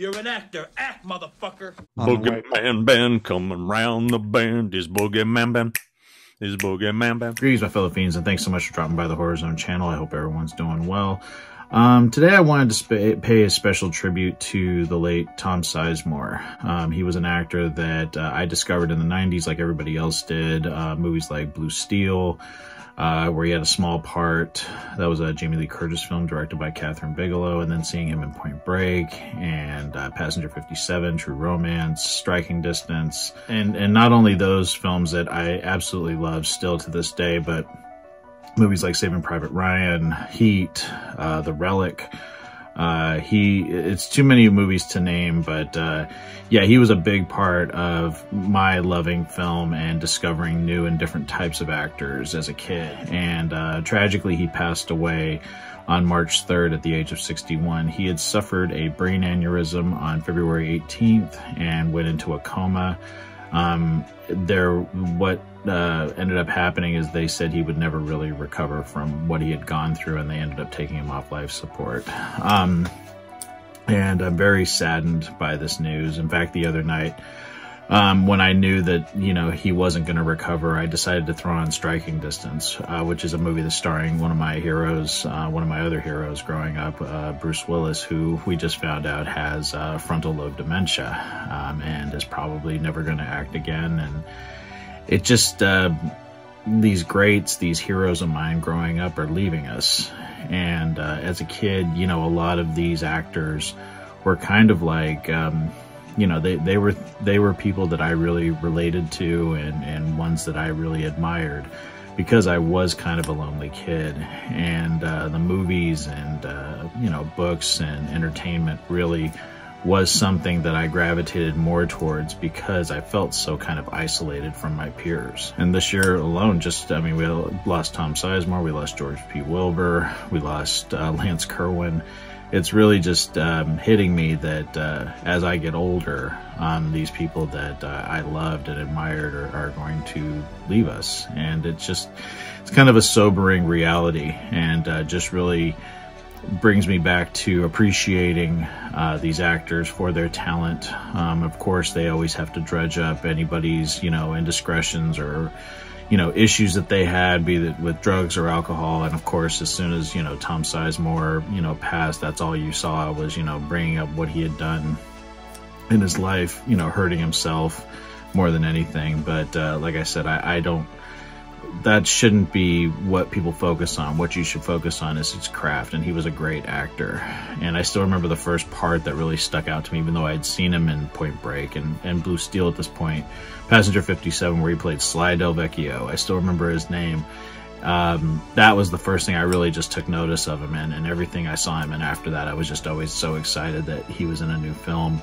You're an actor. Act, motherfucker. Boogeyman band coming round the bend. Is Boogeyman band. Is Boogeyman band. Greetings, my fellow fiends, and thanks so much for dropping by the Horror Zone channel. I hope everyone's doing well. Today I wanted to pay a special tribute to the late Tom Sizemore. He was an actor that I discovered in the 90s like everybody else did. Movies like Blue Steel, where he had a small part. That was a Jamie Lee Curtis film directed by Catherine Bigelow, and then seeing him in Point Break and Passenger 57, True Romance, Striking Distance, and not only those films that I absolutely love still to this day, but movies like Saving Private Ryan, Heat, The Relic. It's too many movies to name, but yeah, he was a big part of my loving film and discovering new and different types of actors as a kid. And tragically, he passed away on March 3rd at the age of 61. He had suffered a brain aneurysm on February 18th and went into a coma. What ended up happening is they said he would never really recover from what he had gone through, and they ended up taking him off life support. And I'm very saddened by this news. In fact, the other night, when I knew that, you know, he wasn't going to recover, I decided to throw on Striking Distance, which is a movie that's starring one of my heroes, one of my other heroes growing up, Bruce Willis, who we just found out has frontal lobe dementia, and is probably never going to act again. And it just, these greats, these heroes of mine growing up are leaving us. And as a kid, you know, a lot of these actors were kind of like, you know, they were people that I really related to, and ones that I really admired, because I was kind of a lonely kid. And the movies and, you know, books and entertainment really was something that I gravitated more towards, because I felt so kind of isolated from my peers. And this year alone, just, I mean, we lost Tom Sizemore, we lost George P. Wilbur, we lost Lance Kerwin. It's really just hitting me that as I get older, these people that I loved and admired are going to leave us. And it's kind of a sobering reality, and just really brings me back to appreciating these actors for their talent. Of course, they always have to dredge up anybody's, you know, indiscretions or, you know, issues that they had, be it with drugs or alcohol. And of course, as soon as, you know, Tom Sizemore, you know, passed, that's all you saw was, you know, bringing up what he had done in his life, you know, hurting himself more than anything. But like I said, that shouldn't be what people focus on. What you should focus on is his craft, and he was a great actor. And I still remember the first part that really stuck out to me, even though I had seen him in Point Break and Blue Steel at this point, Passenger 57, where he played Sly Del Vecchio. I still remember his name. That was the first thing I really just took notice of him in, and everything I saw him in after that, I was just always so excited that he was in a new film.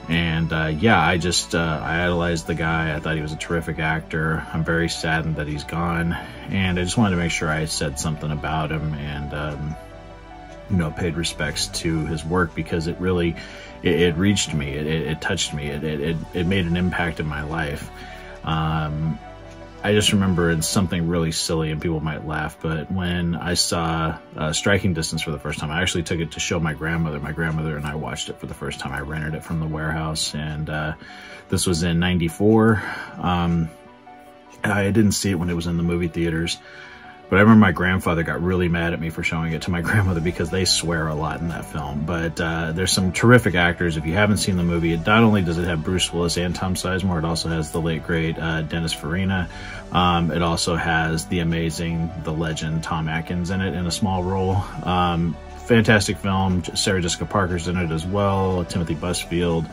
And yeah, I idolized the guy. I thought he was a terrific actor. I'm very saddened that he's gone, and I just wanted to make sure I said something about him and you know, paid respects to his work, because it really it reached me, it touched me, it made an impact in my life. I just remember it's something really silly, and people might laugh, but when I saw Striking Distance for the first time, I actually took it to show my grandmother. My grandmother and I watched it for the first time. I rented it from the warehouse, and this was in '94. I didn't see it when it was in the movie theaters, but I remember my grandfather got really mad at me for showing it to my grandmother, because they swear a lot in that film. But there's some terrific actors. If you haven't seen the movie, not only does it have Bruce Willis and Tom Sizemore, it also has the late, great Dennis Farina. It also has the amazing, the legend Tom Atkins in it in a small role. Fantastic film. Sarah Jessica Parker's in it as well, Timothy Busfield.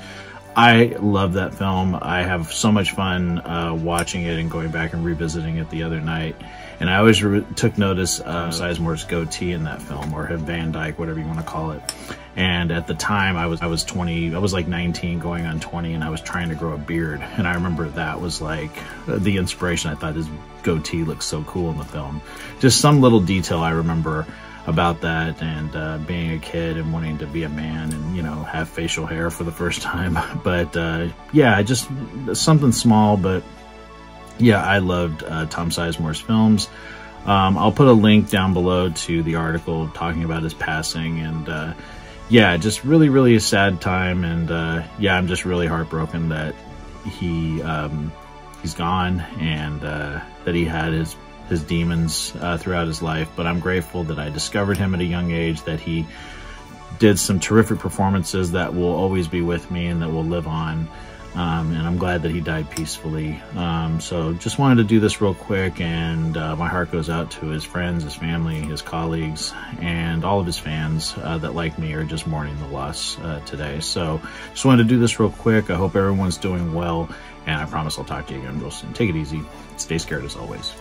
I love that film. I have so much fun watching it and going back and revisiting it the other night. And I always took notice of Sizemore's goatee in that film, or his Van Dyke, whatever you want to call it. And at the time, I was 20, I was like 19 going on 20, and I was trying to grow a beard. And I remember that was like the inspiration. I thought his goatee looked so cool in the film. Just some little detail I remember about that, and being a kid and wanting to be a man and, you know, have facial hair for the first time. But yeah, just something small, but yeah, I loved Tom Sizemore's films. I'll put a link down below to the article talking about his passing, and yeah, just really, really a sad time. And yeah, I'm just really heartbroken that he's gone, and that he had his demons throughout his life. But I'm grateful that I discovered him at a young age, that he did some terrific performances that will always be with me and that will live on. And I'm glad that he died peacefully. So just wanted to do this real quick, and my heart goes out to his friends, his family, his colleagues, and all of his fans that, like me, are just mourning the loss today. So just wanted to do this real quick. I hope everyone's doing well, and I promise I'll talk to you again real soon. Take it easy. Stay scared as always.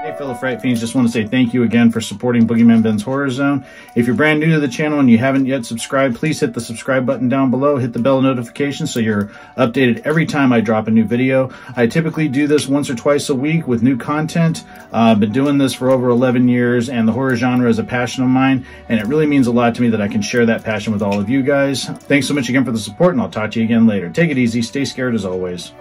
Hey fellow Fright Fiends, just want to say thank you again for supporting Boogeyman Ben's Horror Zone. If you're brand new to the channel and you haven't yet subscribed, please hit the subscribe button down below, hit the bell notification so you're updated every time I drop a new video. I typically do this once or twice a week with new content. I've been doing this for over 11 years, and the horror genre is a passion of mine, and it really means a lot to me that I can share that passion with all of you guys. Thanks so much again for the support, and I'll talk to you again later. Take it easy, stay scared as always.